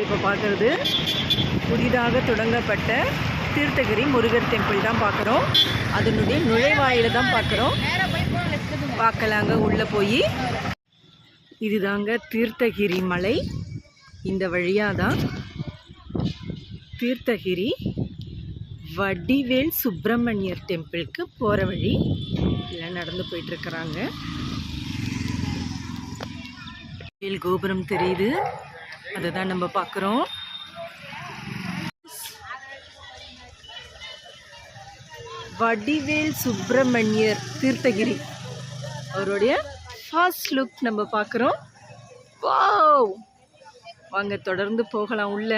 இப்போ பார்க்குறது புதிதாக தொடங்கப்பட்ட தீர்த்தகிரி முருகர் டெம்பிள் தான் பார்க்குறோம். அதனுடைய நுழைவாயில தான் பார்க்குறோம். பார்க்கலாங்க உள்ளே போய். இதுதாங்க தீர்த்தகிரி மலை. இந்த வழியாக தான் தீர்த்தகிரி வடிவேல் சுப்பிரமணியர் டெம்பிளுக்கு போகிற வழி. இல்லை நடந்து போயிட்டுருக்குறாங்க. வேல் கோபுரம் தெரியுது, அதை தான் நம்ம பார்க்குறோம். வடிவேல் சுப்பிரமணியர் தீர்த்தகிரி அவருடைய ஃபர்ஸ்ட் லுக் நம்ம பார்க்குறோம். வாவ், வாங்க தொடர்ந்து போகலாம். உள்ள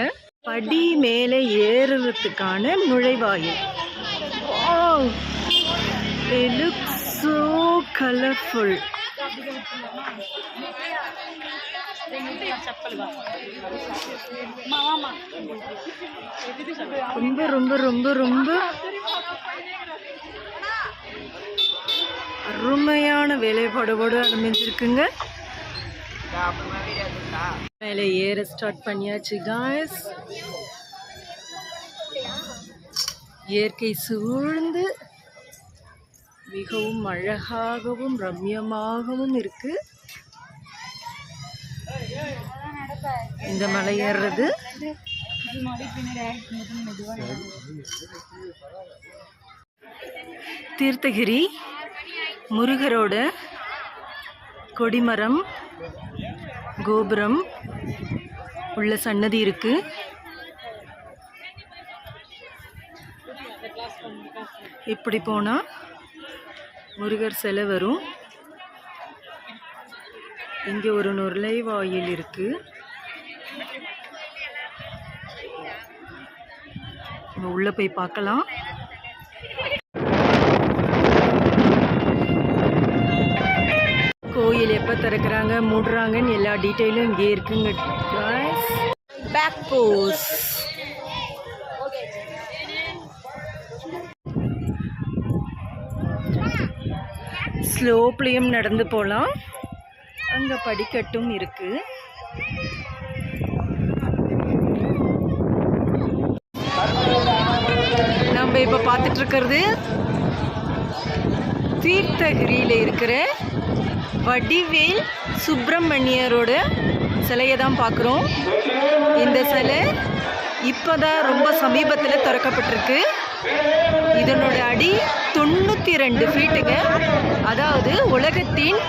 படி மேலே ஏறுறதுக்கான நுழைவாயில். Wow, it looks so colorful. ரொம்ப ரொம்ப ரொம்ப ரொம்ப அருமையான வேலைப்பாடுபோடு அமைஞ்சிருக்குங்க. மேலே ஏற ஸ்டார்ட் பண்ணியாச்சு காய்ஸ். இயற்கை சூழ்ந்து மிகவும் அழகாகவும் ரம்யமாகவும் இருக்கு இந்த மலை ஏறுறது. தீர்த்தகிரி முருகரோட கொடிமரம் கோபுரம் உள்ள சன்னதி இருக்கு. இப்படி போனா முருகர் சிலை வரும். இங்க ஒரு நுழைவாயில் இருக்கு. உள்ள போய் பார்க்கலாம். கோயில் எப்போ திறக்கிறாங்க மூடுறாங்கன்னு எல்லா டீட்டெயிலும் இங்கே இருக்குங்க. பேக் போஸ் ஸ்லோப்லேயும் நடந்து போகலாம். அங்கே படிக்கட்டும் இருக்கு. நம்ம இப்போ பார்த்துட்டு இருக்கிறது தீர்த்தகிரியில் இருக்கிற வடிவேல் சுப்பிரமணியரோட சிலையை தான் பார்க்குறோம். இந்த சிலை இப்போ தான் ரொம்ப சமீபத்தில் திறக்கப்பட்டிருக்கு. இதனோட அடி 92 ஃபீட்டுங்க. அதாவது உலகத்தின்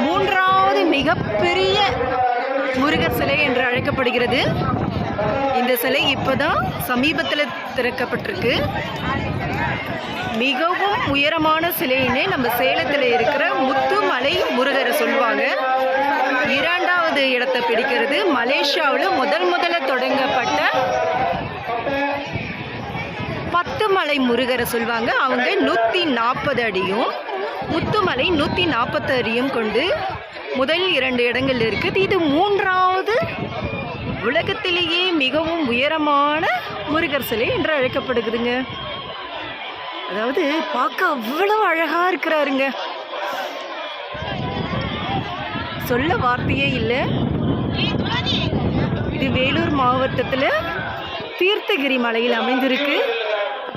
3வது மிகப்பெரிய முருகர் சிலை என்று அழைக்கப்படுகிறது. இந்த சிலை இப்போ தான் சமீபத்தில் திறக்கப்பட்டிருக்கு. மிகவும் உயரமான சிலைன்னு நம்ம சேலத்தில் இருக்கிற முத்துமலை முருகரை சொல்லுவாங்க. 2வது இடத்தை பிடிக்கிறது மலேசியாவில் முதல்ல தொடங்கப்பட்ட 10 மலை முருகரை சொல்லுவாங்க. அவங்க 140 அடியும் முத்துமலை 140 அடியும் கொண்டு முதல் 2 இடங்கள் இருக்குது. இது 3வது உலகத்திலேயே மிகவும் உயரமான முருகர் சிலை என்று அழைக்கப்படுகுதுங்க. அதாவது பார்க்க அவ்வளவு அழகா இருக்கிறாருங்க, சொல்ல வார்த்தையே இல்லை. இது வேலூர் மாவட்டத்தில் தீர்த்தகிரி மலையில் அமைந்திருக்கு.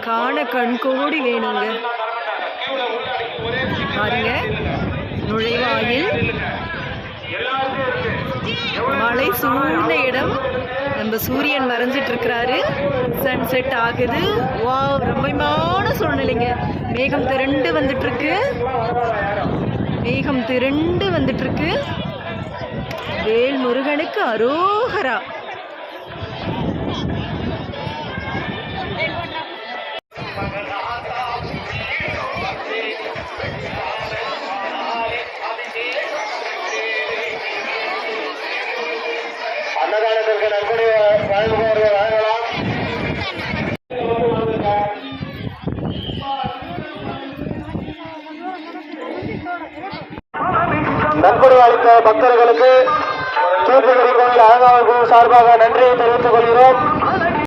காண கண்கோடி வேணுங்க. பாருங்க, நுழைவாயில் மலை சூழ்ந்த இடம். நம்ம சூரியன் மறைஞ்சிட்டு இருக்கிறாரு, சன்செட் ஆகுது. வா, ரம்யமான சூழ்நிலைங்க. மேகம் திரண்டு வந்துட்டு இருக்கு. வேல் முருகனுக்கு அரோகரா. அன்னதானத்திற்கு நன்கொடை வழங்குபவர்கள் வழங்கலாம். நன்கொடை அளித்த பக்தர்களுக்கு தீர்த்தகிரி கோயில் அலங்காவல் குழு சார்பாக நன்றியை தெரிவித்துக் கொள்கிறோம்.